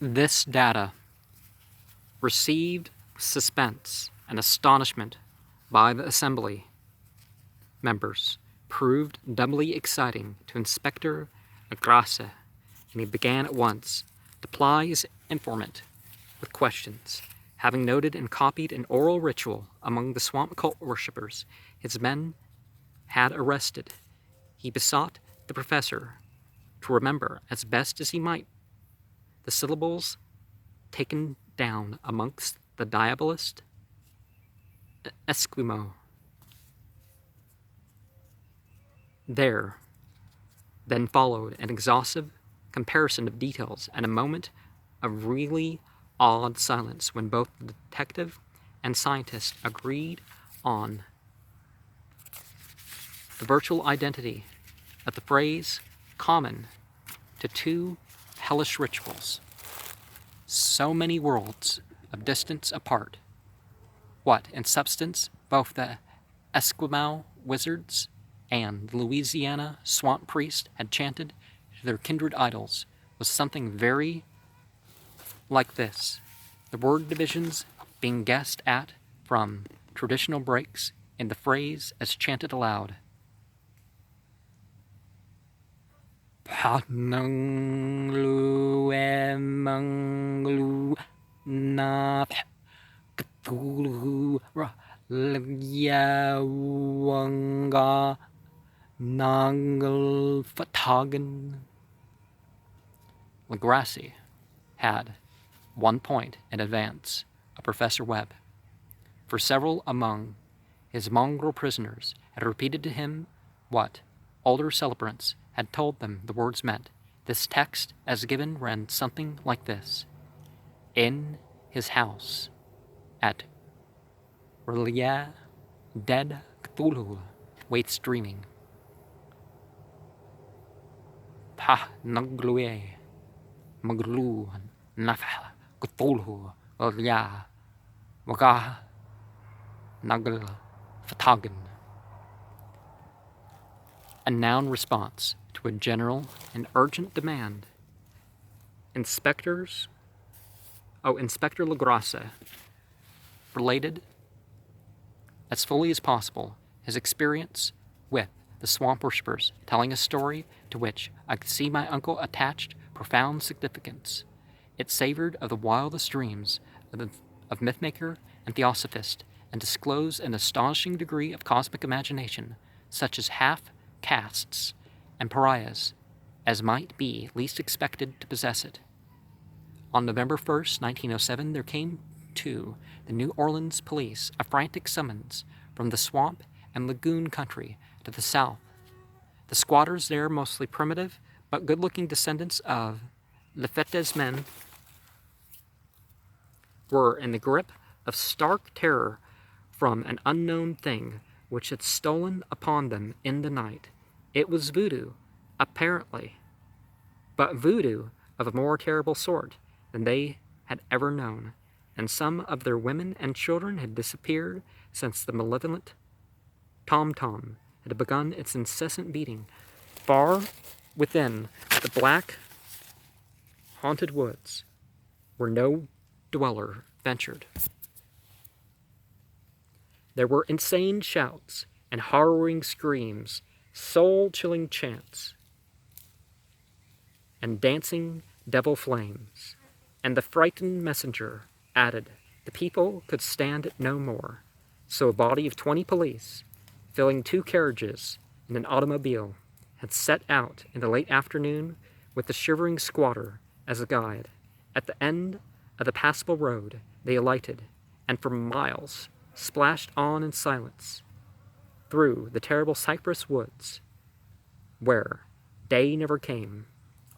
This data, received with suspense and astonishment by the assembly members, proved doubly exciting to Inspector Legrasse, and he began at once to ply his informant with questions. Having noted and copied an oral ritual among the swamp cult worshippers his men had arrested, he besought the professor to remember as best as he might the syllables taken down amongst the diabolist Esquimaux. There then followed an exhaustive comparison of details and a moment of really awed silence when both the detective and scientist agreed on the virtual identity of the phrase common to two hellish rituals, so many worlds of distance apart, what, in substance, both the Esquimaux wizards and the Louisiana swamp priest had chanted to their kindred idols was something very like this, the word divisions being guessed at from traditional breaks in the phrase as chanted aloud. Pananglu emanglu na Cthulhu Yawanga Nangal Fatagan. Legrasse had 1 point in advance of Professor Webb, for several among his mongrel prisoners had repeated to him what older celebrants had told them the words meant. This text, as given, ran something like this. In his house at Relia, dead Cthulhu waits dreaming. Pa naglue maglu nafah Cthulhu Relia waga nagl fatagan. A noun response to a general and urgent demand. Inspector Legrasse related as fully as possible his experience with the swamp worshippers, telling a story to which I could see my uncle attached profound significance. It savored of the wildest dreams of mythmaker and theosophist, and disclosed an astonishing degree of cosmic imagination, such as half-castes and pariahs, as might be least expected to possess it. On November 1st, 1907, there came to the New Orleans police a frantic summons from the swamp and lagoon country to the south. The squatters there, mostly primitive but good-looking descendants of Lafayette's men, were in the grip of stark terror from an unknown thing which had stolen upon them in the night. It was voodoo, apparently, but voodoo of a more terrible sort than they had ever known, and some of their women and children had disappeared since the malevolent tom-tom had begun its incessant beating far within the black, haunted woods where no dweller ventured. There were insane shouts and harrowing screams, soul-chilling chants, and dancing devil flames. And the frightened messenger added, the people could stand it no more, so a body of 20 police, filling 2 carriages and an automobile, had set out in the late afternoon with the shivering squatter as a guide. At the end of the passable road they alighted, and for miles splashed on in silence through the terrible cypress woods, where day never came.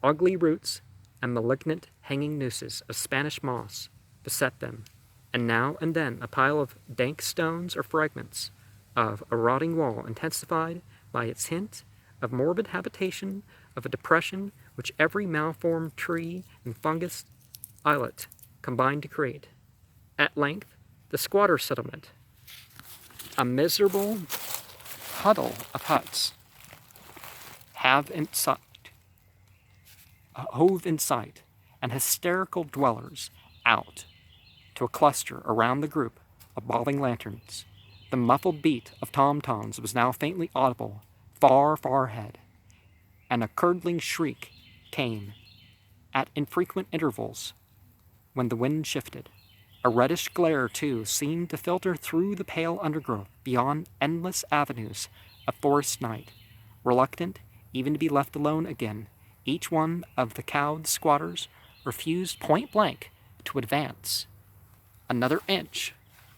Ugly roots and malignant hanging nooses of Spanish moss beset them, and now and then a pile of dank stones or fragments of a rotting wall intensified by its hint of morbid habitation of a depression which every malformed tree and fungus islet combined to create. At length, the squatter settlement, a miserable huddle of huts, hove in sight, and hysterical dwellers out to a cluster around the group of bobbing lanterns. The muffled beat of tom-toms was now faintly audible, far, far ahead, and a curdling shriek came at infrequent intervals when the wind shifted. A reddish glare, too, seemed to filter through the pale undergrowth beyond endless avenues of forest night. Reluctant even to be left alone again, each one of the cowed squatters refused point-blank to advance another inch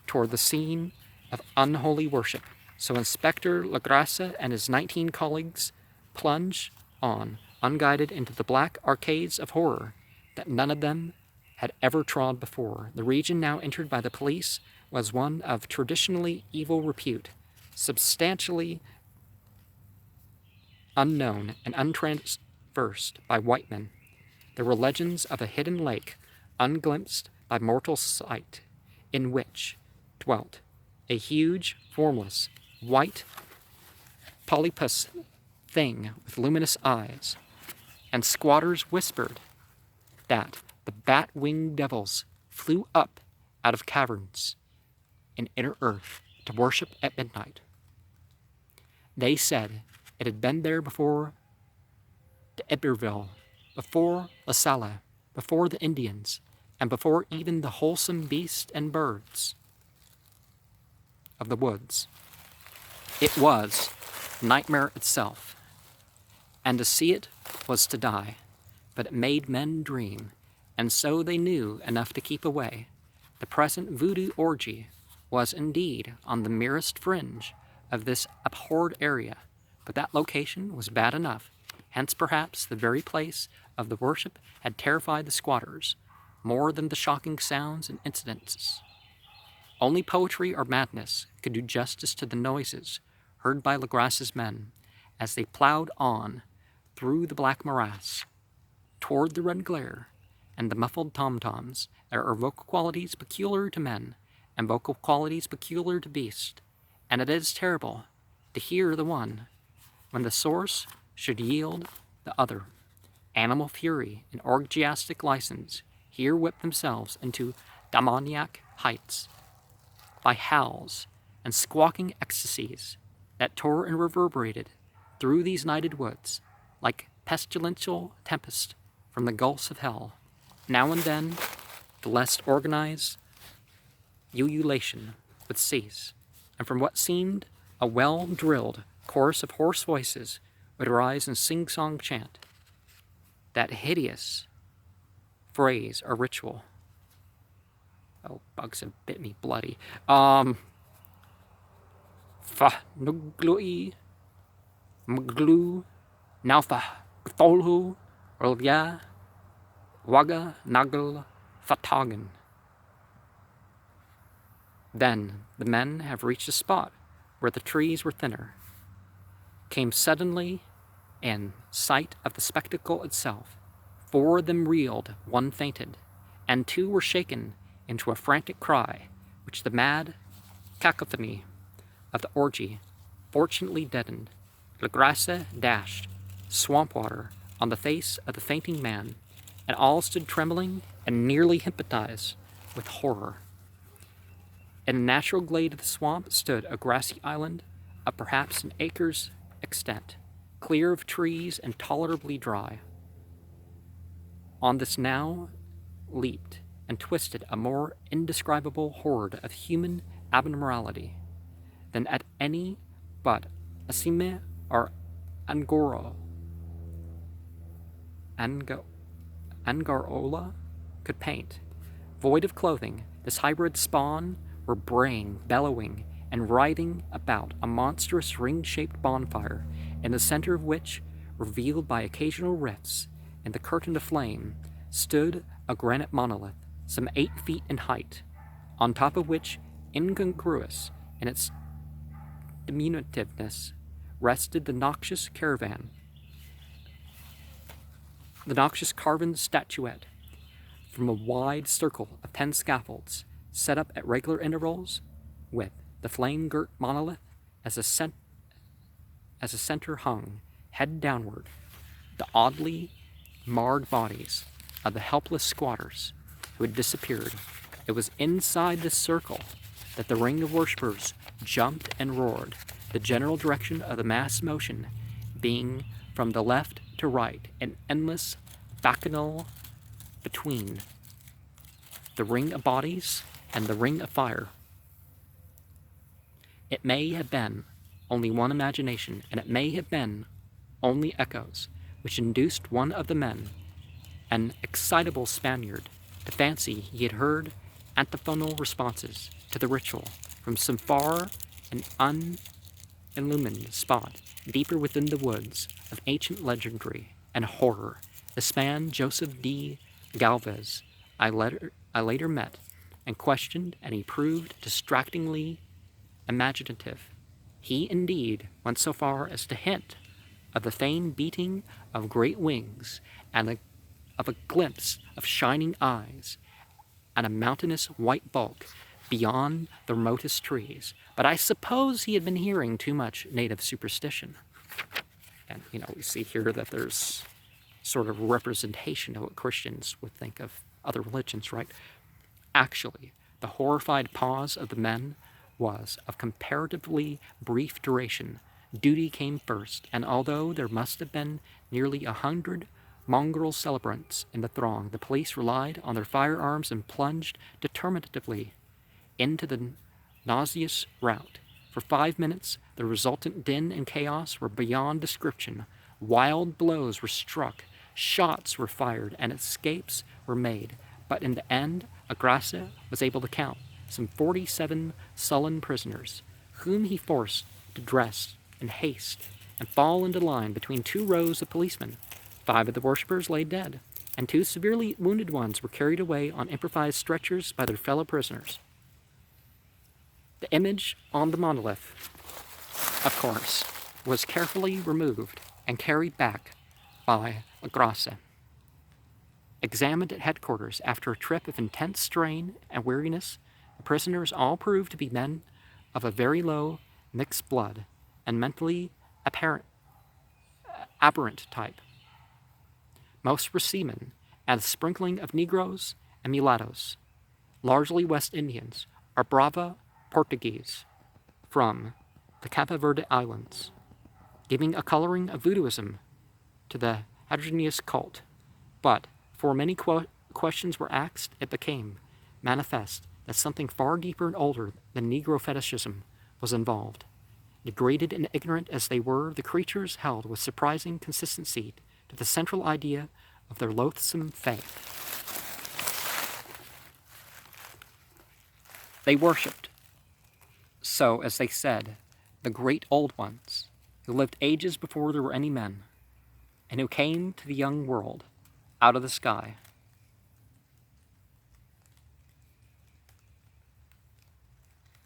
toward the scene of unholy worship. So Inspector Legrasse and his 19 colleagues plunged on, unguided, into the black arcades of horror that none of them had ever trod before. The region now entered by the police was one of traditionally evil repute, substantially unknown and untraversed by white men. There were legends of a hidden lake, unglimpsed by mortal sight, in which dwelt a huge, formless, white polypus thing with luminous eyes, and squatters whispered that the bat-winged devils flew up out of caverns in inner earth to worship at midnight. They said it had been there before D'Iberville, before La Salle, before the Indians, and before even the wholesome beasts and birds of the woods. It was nightmare itself, and to see it was to die, but it made men dream, and so they knew enough to keep away. The present voodoo orgy was indeed on the merest fringe of this abhorred area, but that location was bad enough. Hence, perhaps, the very place of the worship had terrified the squatters more than the shocking sounds and incidents. Only poetry or madness could do justice to the noises heard by Legrasse's men as they plowed on through the black morass toward the red glare and the muffled tom-toms. There are vocal qualities peculiar to men and vocal qualities peculiar to beasts, and it is terrible to hear the one when the source should yield the other. Animal fury and orgiastic license here whip themselves into demoniac heights by howls and squawking ecstasies that tore and reverberated through these nighted woods like pestilential tempest from the gulfs of hell. Now and then, the less organized ululation would cease, and from what seemed a well-drilled chorus of hoarse voices would arise in sing-song chant that hideous phrase or ritual. Oh, bugs have bit me bloody. Fa nuglui mglu naufa Cthulhu Rolya Waga Nagel Fatagen. Then the men have reached a spot where the trees were thinner, came suddenly in sight of the spectacle itself. 4 of them reeled, 1 fainted, and 2 were shaken into a frantic cry, which the mad cacophony of the orgy fortunately deadened. Legrasse dashed swamp water on the face of the fainting man, and all stood trembling and nearly hypnotized with horror. In a natural glade of the swamp stood a grassy island of perhaps an acre's extent, clear of trees and tolerably dry. On this now leaped and twisted a more indescribable horde of human abnormality than at any but Asime or Angarola could paint. Void of clothing, this hybrid spawn were braying, bellowing, and writhing about a monstrous ring-shaped bonfire, in the center of which, revealed by occasional rifts in the curtain of flame, stood a granite monolith, some 8 feet in height, on top of which, incongruous in its diminutiveness, rested the noxious carven statuette from a wide circle of 10 scaffolds set up at regular intervals, with the flame-girt monolith as a center hung, head downward, the oddly marred bodies of the helpless squatters who had disappeared. It was inside this circle that the ring of worshippers jumped and roared, the general direction of the mass motion being from the left to right, an endless bacchanal between the ring of bodies and the ring of fire. It may have been only one imagination, and it may have been only echoes, which induced one of the men, an excitable Spaniard, to fancy he had heard antiphonal responses to the ritual from some far and unillumined spot deeper within the woods of ancient legendary and horror. This man, Joseph D. Galvez, I later met and questioned, and he proved distractingly imaginative. He indeed went so far as to hint of the feigned beating of great wings and of a glimpse of shining eyes and a mountainous white bulk beyond the remotest trees. But I suppose he had been hearing too much native superstition. And, we see here that there's sort of representation of what Christians would think of other religions, right? Actually, the horrified pause of the men was of comparatively brief duration. Duty came first, and although there must have been nearly 100 mongrel celebrants in the throng, the police relied on their firearms and plunged determinatively into the nauseous rout. For 5 minutes, the resultant din and chaos were beyond description. Wild blows were struck, shots were fired, and escapes were made. But in the end, Legrasse was able to count some 47 sullen prisoners, whom he forced to dress in haste and fall into line between 2 rows of policemen. 5 of the worshippers lay dead, and 2 severely wounded ones were carried away on improvised stretchers by their fellow prisoners. The image on the monolith, of course, was carefully removed and carried back by Legrasse. Examined at headquarters after a trip of intense strain and weariness, the prisoners all proved to be men of a very low mixed blood and mentally aberrant type. Most were seamen, and a sprinkling of Negroes and mulattoes, largely West Indians, or Brava Portuguese from the Cape Verde Islands, giving a coloring of voodooism to the heterogeneous cult. But before many questions were asked, it became manifest that something far deeper and older than Negro fetishism was involved. Degraded and ignorant as they were, the creatures held with surprising consistency to the central idea of their loathsome faith. They worshipped, so as they said, the great old ones, who lived ages before there were any men, and who came to the young world out of the sky.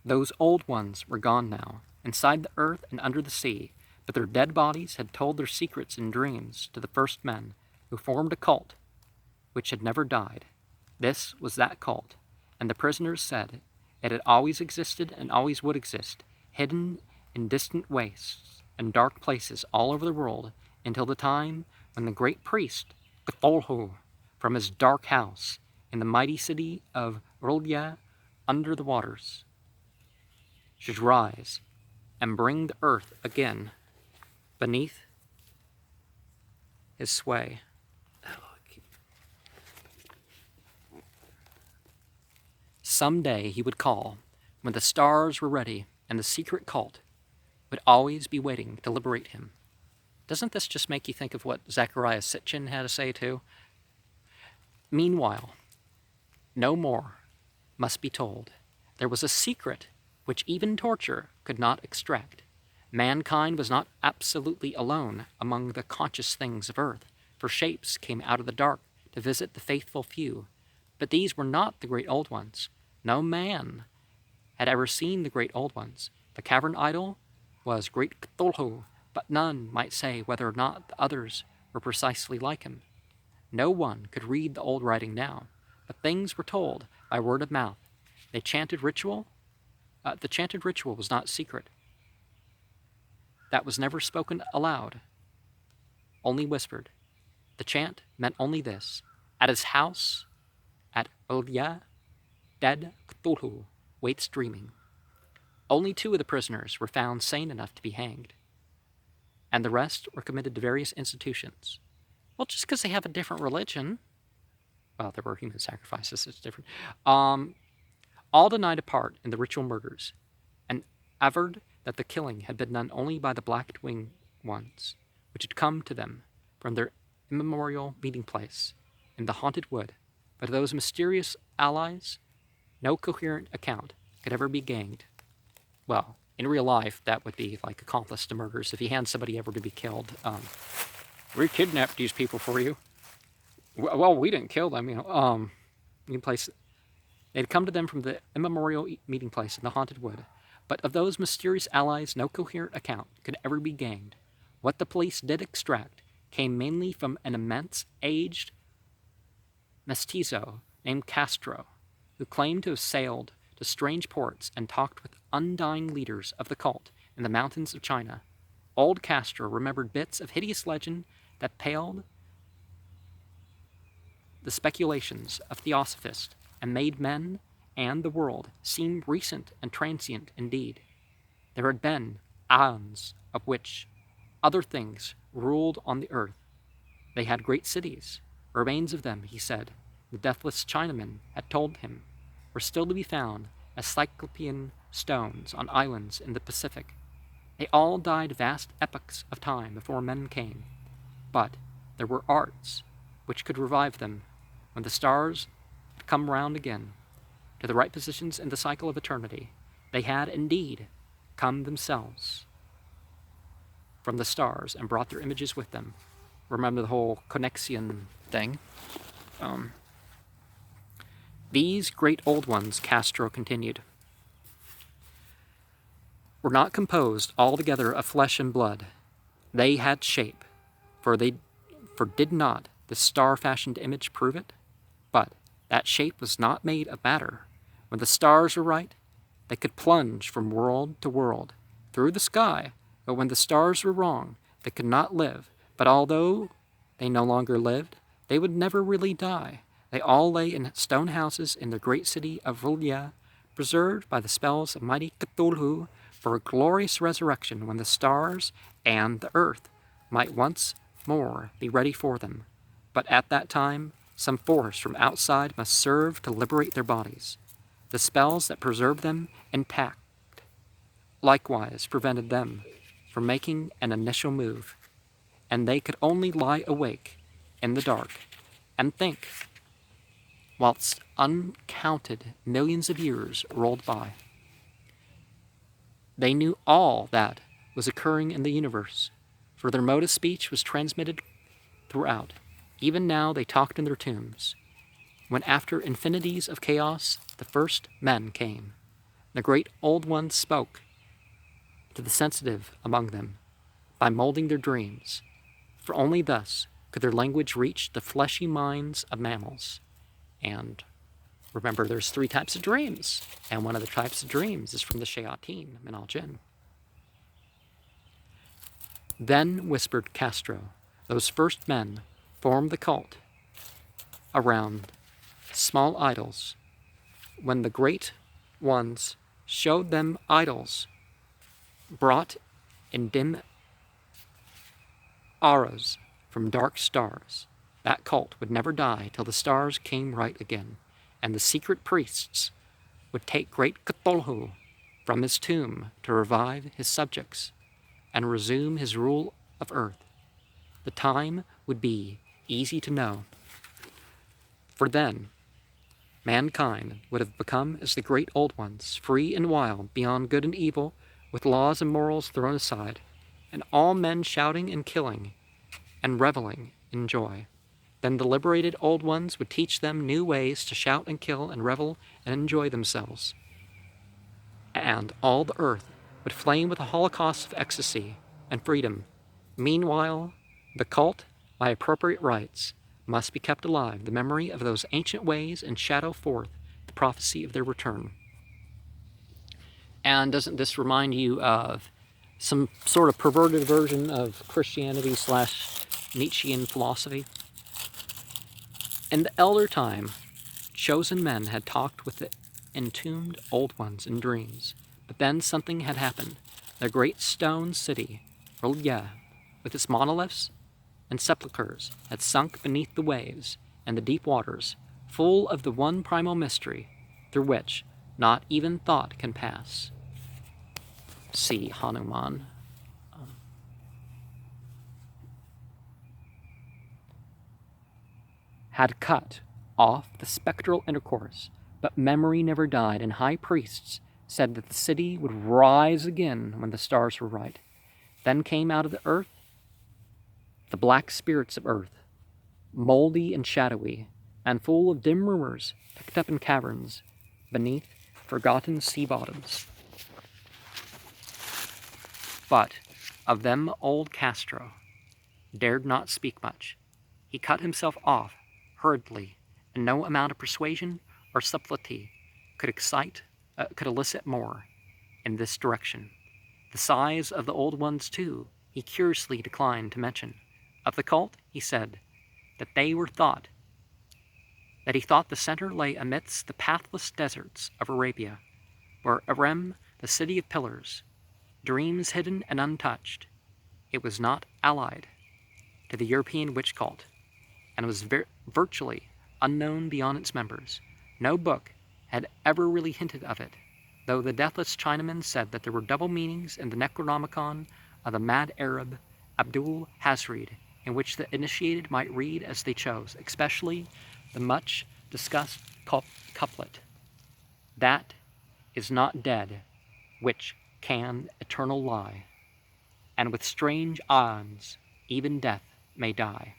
Those old ones were gone now, inside the earth and under the sea, but their dead bodies had told their secrets in dreams to the first men, who formed a cult which had never died. This was that cult, and the prisoners said it had always existed and always would exist, hidden in distant wastes and dark places all over the world, until the time when the great priest, Cthulhu, from his dark house in the mighty city of Rulya under the waters, should rise and bring the earth again beneath his sway. Someday he would call, when the stars were ready and the secret cult would always be waiting to liberate him. Doesn't this just make you think of what Zecharia Sitchin had to say too? Meanwhile, no more must be told. There was a secret which even torture could not extract. Mankind was not absolutely alone among the conscious things of earth, for shapes came out of the dark to visit the faithful few. But these were not the great old ones. No man had ever seen the great old ones. The cavern idol was great Cthulhu, but none might say whether or not the others were precisely like him. No one could read the old writing now, but things were told by word of mouth. The chanted ritual was not secret. That was never spoken aloud, only whispered. The chant meant only this: At his house at Legrasse, dead Cthulhu waits dreaming. Only 2 of the prisoners were found sane enough to be hanged, and the rest were committed to various institutions. Well, just because they have a different religion. Well, there were human sacrifices, it's different. All denied a part in the ritual murders, and averred that the killing had been done only by the black-winged ones, which had come to them from their immemorial meeting place in the haunted wood. But of those mysterious allies, no coherent account could ever be gained. Well, in real life, that would be like accomplice to murders. If you hand somebody ever to be killed, we kidnapped these people for you. Well, we didn't kill them, meeting place. They'd come to them from the immemorial meeting place in the haunted wood. But of those mysterious allies, no coherent account could ever be gained. What the police did extract came mainly from an immense, aged mestizo named Castro, who claimed to have sailed to strange ports and talked with undying leaders of the cult in the mountains of China. Old Castro remembered bits of hideous legend that paled the speculations of theosophists and made men and the world seem recent and transient indeed. There had been aeons of which other things ruled on the earth. They had great cities. Remains of them, he said, the deathless Chinaman had told him, were still to be found as Cyclopean stones on islands in the Pacific. They all died vast epochs of time before men came. But there were arts which could revive them when the stars had come round again to the right positions in the cycle of eternity. They had indeed come themselves from the stars and brought their images with them. Remember the whole connexion thing? These great old ones, Castro continued, were not composed altogether of flesh and blood. They had shape, for did not the star-fashioned image prove it? But that shape was not made of matter. When the stars were right, they could plunge from world to world through the sky, but when the stars were wrong, they could not live. But although they no longer lived, they would never really die. They all lay in stone houses in the great city of Legrasse, preserved by the spells of mighty Cthulhu for a glorious resurrection when the stars and the earth might once more be ready for them. But at that time, some force from outside must serve to liberate their bodies. The spells that preserved them intact likewise prevented them from making an initial move, and they could only lie awake in the dark and think, whilst uncounted millions of years rolled by. They knew all that was occurring in the universe, for their mode of speech was transmitted throughout. Even now they talked in their tombs. When after infinities of chaos, the first men came, the great old ones spoke to the sensitive among them by molding their dreams, for only thus could their language reach the fleshy minds of mammals. And remember, there's 3 types of dreams, and one of the types of dreams is from the Shayateen, Min al Jinn. Then, whispered Castro, those first men formed the cult around small idols. When the great ones showed them idols brought in dim auras from dark stars, that cult would never die till the stars came right again, and the secret priests would take great Cthulhu from his tomb to revive his subjects and resume his rule of earth. The time would be easy to know, for then mankind would have become as the great old ones, free and wild, beyond good and evil, with laws and morals thrown aside, and all men shouting and killing and reveling in joy. Then the liberated old ones would teach them new ways to shout and kill and revel and enjoy themselves. And all the earth would flame with a holocaust of ecstasy and freedom. Meanwhile, the cult, by appropriate rites, must be kept alive, the memory of those ancient ways, and shadow forth the prophecy of their return. And doesn't this remind you of some sort of perverted version of Christianity / Nietzschean philosophy? In the elder time, chosen men had talked with the entombed old ones in dreams, but then something had happened. The great stone city, Relief, with its monoliths and sepulchres, had sunk beneath the waves and the deep waters, full of the one primal mystery through which not even thought can pass. See Hanuman. Had cut off the spectral intercourse, but memory never died, and high priests said that the city would rise again when the stars were right. Then came out of the earth the black spirits of earth, moldy and shadowy, and full of dim rumors picked up in caverns beneath forgotten sea bottoms. But of them old Castro dared not speak much. He cut himself off hurriedly, and no amount of persuasion or subtlety could elicit more in this direction. The size of the old ones, too, he curiously declined to mention. Of the cult, he said that he thought the center lay amidst the pathless deserts of Arabia, where Arem, the city of pillars, dreams hidden and untouched. It was not allied to the European witch cult, and was virtually unknown beyond its members. No book had ever really hinted of it, though the deathless Chinaman said that there were double meanings in the Necronomicon of the mad Arab Abdul Hazred, in which the initiated might read as they chose, especially the much-discussed couplet, "That is not dead, which can eternal lie, and with strange odds even death may die."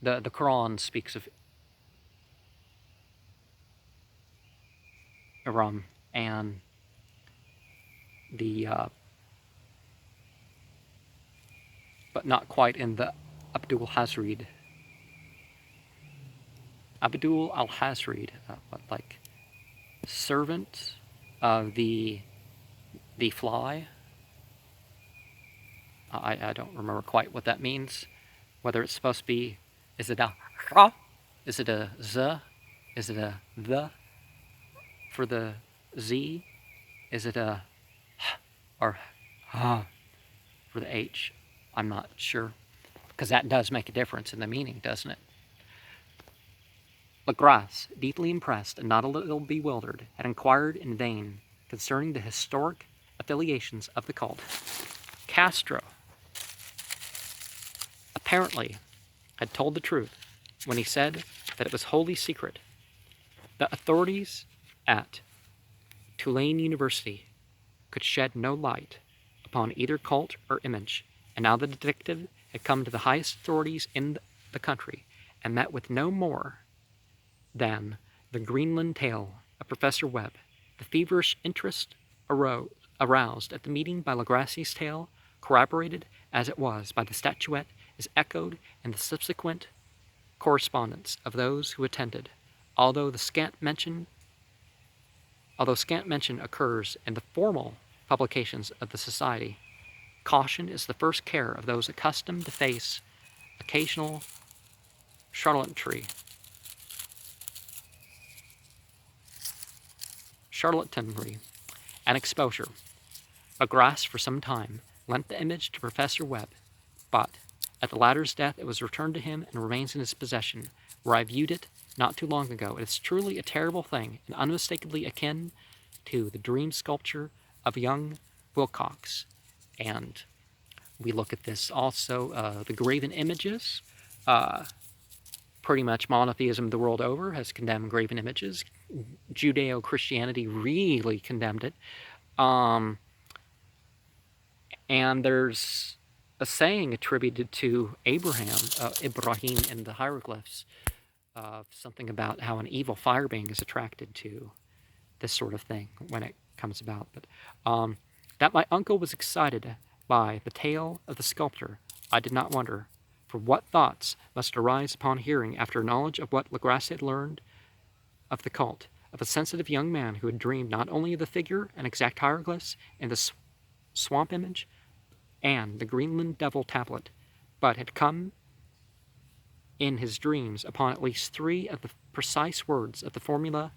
The Quran speaks of Iram and the but not quite in the Abdul Hazred. Abdul al-Hazred, like servant of the fly. I don't remember quite what that means. Whether it's supposed to be, is it a ha? Is it a z? Is it a the for the z? Is it a h or ha for the h? I'm not sure, because that does make a difference in the meaning, doesn't it? Legrasse, deeply impressed and not a little bewildered, had inquired in vain concerning the historic affiliations of the cult. Castro apparently had told the truth when he said that it was wholly secret. The authorities at Tulane University could shed no light upon either cult or image, and now the detective had come to the highest authorities in the country and met with no more than the Greenland tale of Professor Webb. The feverish interest aroused at the meeting by Legrasse's tale, corroborated as it was by the statuette, is echoed in the subsequent correspondence of those who attended. Although scant mention occurs in the formal publications of the Society, caution is the first care of those accustomed to face occasional charlatanry and exposure. Legrasse, for some time, lent the image to Professor Webb, but at the latter's death it was returned to him and remains in his possession, where I viewed it not too long ago. It is truly a terrible thing, and unmistakably akin to the dream sculpture of young Wilcox. And we look at this also, the graven images. Pretty much monotheism the world over has condemned graven images. Judeo-Christianity really condemned it. And there's a saying attributed to Ibrahim in the hieroglyphs, something about how an evil fire being is attracted to this sort of thing when it comes about. But that my uncle was excited by the tale of the sculptor, I did not wonder, for what thoughts must arise upon hearing, after knowledge of what Legrasse had learned of the cult, of a sensitive young man who had dreamed not only of the figure and exact hieroglyphs in the swamp image and the Greenland devil tablet, but had come in his dreams upon at least 3 of the precise words of the formula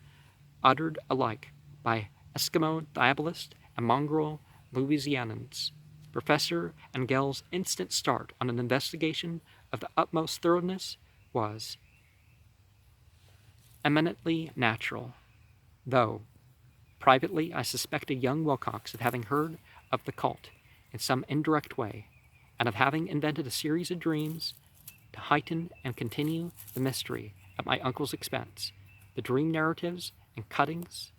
uttered alike by Eskimo diabolists and mongrel Louisianans. Professor Engel's instant start on an investigation of the utmost thoroughness was eminently natural, though privately I suspected young Wilcox of having heard of the cult in some indirect way, and of having invented a series of dreams to heighten and continue the mystery at my uncle's expense. The dream narratives and cuttings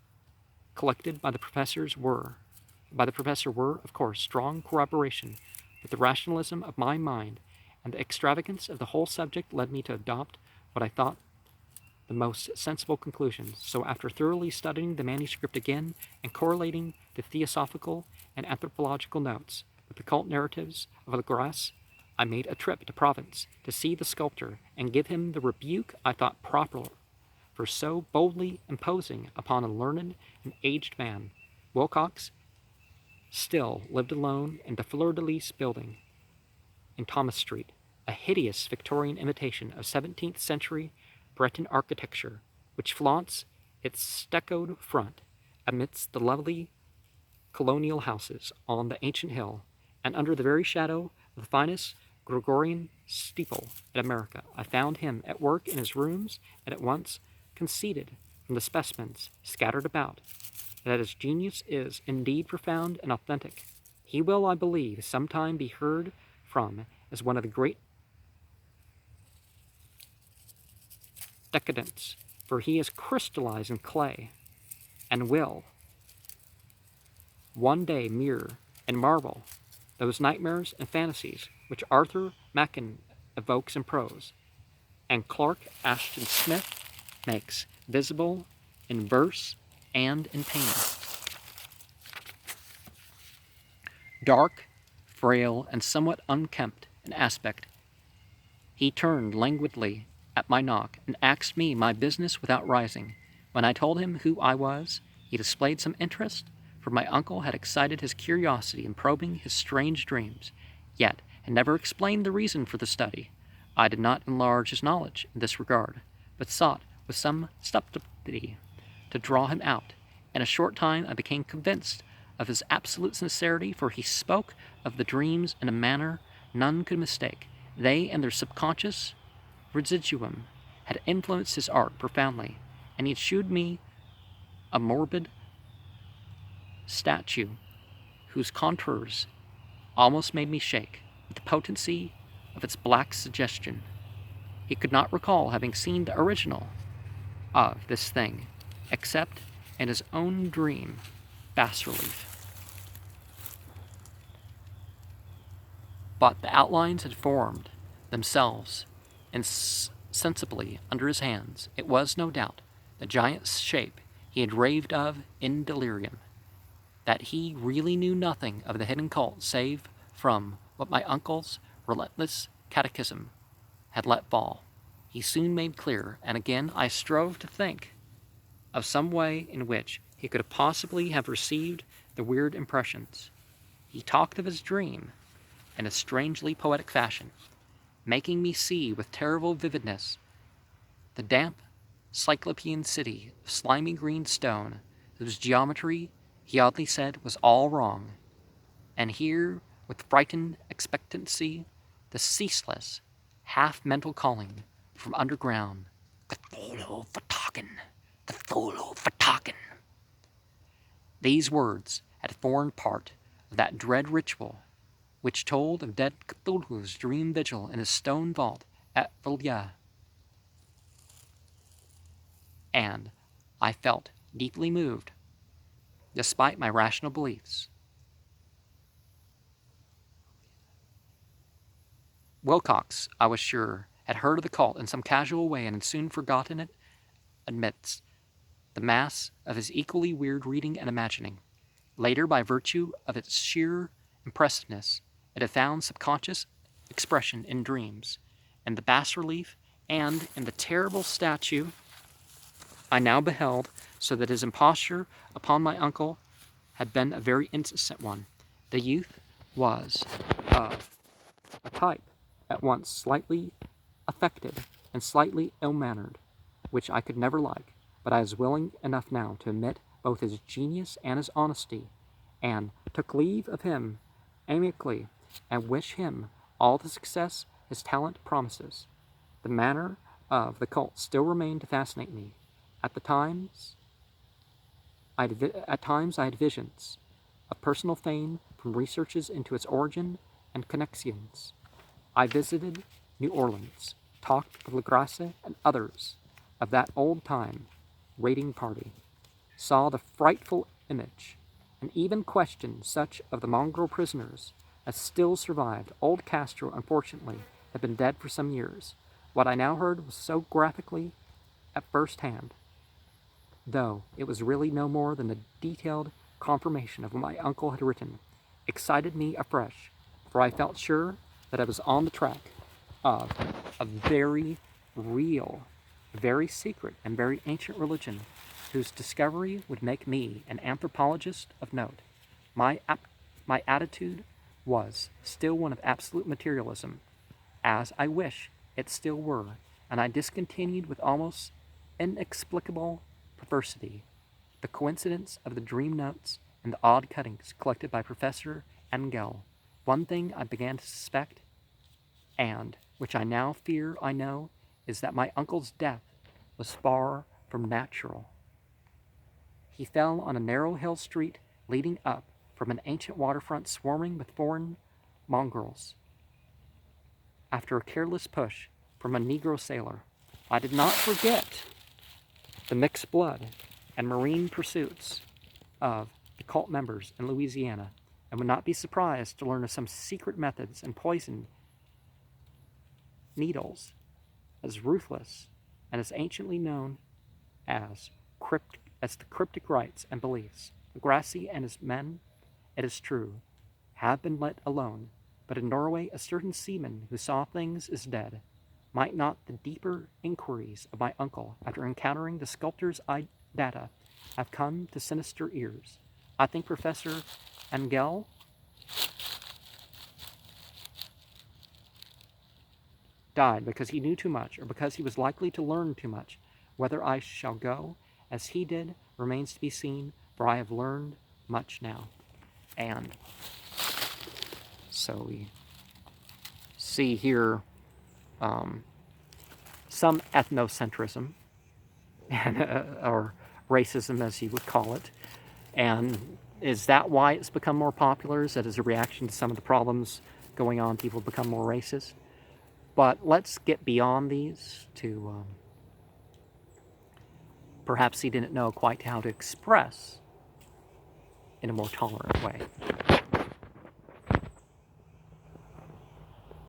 collected by the professor were, of course, strong corroboration with the rationalism of my mind, and the extravagance of the whole subject led me to adopt what I thought the most sensible conclusions. So after thoroughly studying the manuscript again and correlating the theosophical and anthropological notes with the cult narratives of Legrasse, I made a trip to Provence to see the sculptor and give him the rebuke I thought proper for so boldly imposing upon a learned and aged man. Wilcox still lived alone in the Fleur-de-Lis building in Thomas Street, a hideous Victorian imitation of 17th century Breton architecture, which flaunts its stuccoed front amidst the lovely colonial houses on the ancient hill, and under the very shadow of the finest Gregorian steeple in America. I found him at work in his rooms, and at once conceded from the specimens scattered about that his genius is indeed profound and authentic. He will, I believe, sometime be heard from as one of the great decadents, for he is crystallized in clay, and will one day mirror and marvel those nightmares and fantasies which Arthur Machen evokes in prose, and Clark Ashton Smith makes visible in verse and in painting. Dark, frail, and somewhat unkempt in aspect, he turned languidly at my knock and asked me my business without rising. When I told him who I was, he displayed some interest, for my uncle had excited his curiosity in probing his strange dreams, yet had never explained the reason for the study. I did not enlarge his knowledge in this regard, but sought with some subtlety to draw him out. In a short time I became convinced of his absolute sincerity, for he spoke of the dreams in a manner none could mistake. They and their subconscious residuum had influenced his art profoundly, and he shewed me a morbid statue whose contours almost made me shake with the potency of its black suggestion. He could not recall having seen the original of this thing, except in his own dream bas-relief. But the outlines had formed themselves insensibly under his hands. It was, no doubt, the giant shape he had raved of in delirium. That he really knew nothing of the hidden cult save from what my uncle's relentless catechism had let fall, he soon made clear, and again I strove to think of some way in which he could possibly have received the weird impressions. He talked of his dream in a strangely poetic fashion, making me see with terrible vividness the damp cyclopean city of slimy green stone, whose geometry, he oddly said, was all wrong, and hear with frightened expectancy the ceaseless, half-mental calling from underground, Cthulhu Fatakin, Cthulhu Fatakin. These words had formed part of that dread ritual which told of dead Cthulhu's dream vigil in his stone vault at Villiers, and I felt deeply moved, despite my rational beliefs. Wilcox, I was sure, had heard of the cult in some casual way and had soon forgotten it amidst the mass of his equally weird reading and imagining. Later, by virtue of its sheer impressiveness, it had found subconscious expression in dreams, in the bas-relief, and in the terrible statue I now beheld, so that his imposture upon my uncle had been a very innocent one. The youth was of a type at once slightly affected and slightly ill-mannered, which I could never like, but I was willing enough now to admit both his genius and his honesty, and took leave of him amicably, and wish him all the success his talent promises. The manner of the cult still remained to fascinate me. At times I had visions of personal fame from researches into its origin and connections. I visited New Orleans, talked with Legrasse and others of that old time raiding party, saw the frightful image, and even questioned such of the mongrel prisoners as still survived. Old Castro, unfortunately, had been dead for some years. What I now heard was so graphically at first hand, though it was really no more than a detailed confirmation of what my uncle had written, excited me afresh, for I felt sure that I was on the track of a very real, very secret, and very ancient religion whose discovery would make me an anthropologist of note. My attitude was still one of absolute materialism, as I wish it still were, and I discontinued with almost inexplicable perversity the coincidence of the dream notes and the odd cuttings collected by Professor Engel. One thing I began to suspect, and which I now fear I know, is that my uncle's death was far from natural. He fell on a narrow hill street leading up from an ancient waterfront swarming with foreign mongrels, after a careless push from a Negro sailor. I did not forget the mixed blood and marine pursuits of the cult members in Louisiana, and would not be surprised to learn of some secret methods and poison needles as ruthless and as anciently known as the cryptic rites and beliefs. Legrasse and his men, it is true, have been let alone, but in Norway a certain seaman who saw things is dead. Might not the deeper inquiries of my uncle, after encountering the sculptor's data, have come to sinister ears? I think Professor Engel died because he knew too much, or because he was likely to learn too much. Whether I shall go as he did remains to be seen, for I have learned much now. And so we see here some ethnocentrism, and, or racism as you would call it. And is that why it's become more popular? Is that as a reaction to some of the problems going on, people become more racist? But let's get beyond these to perhaps he didn't know quite how to express in a more tolerant way.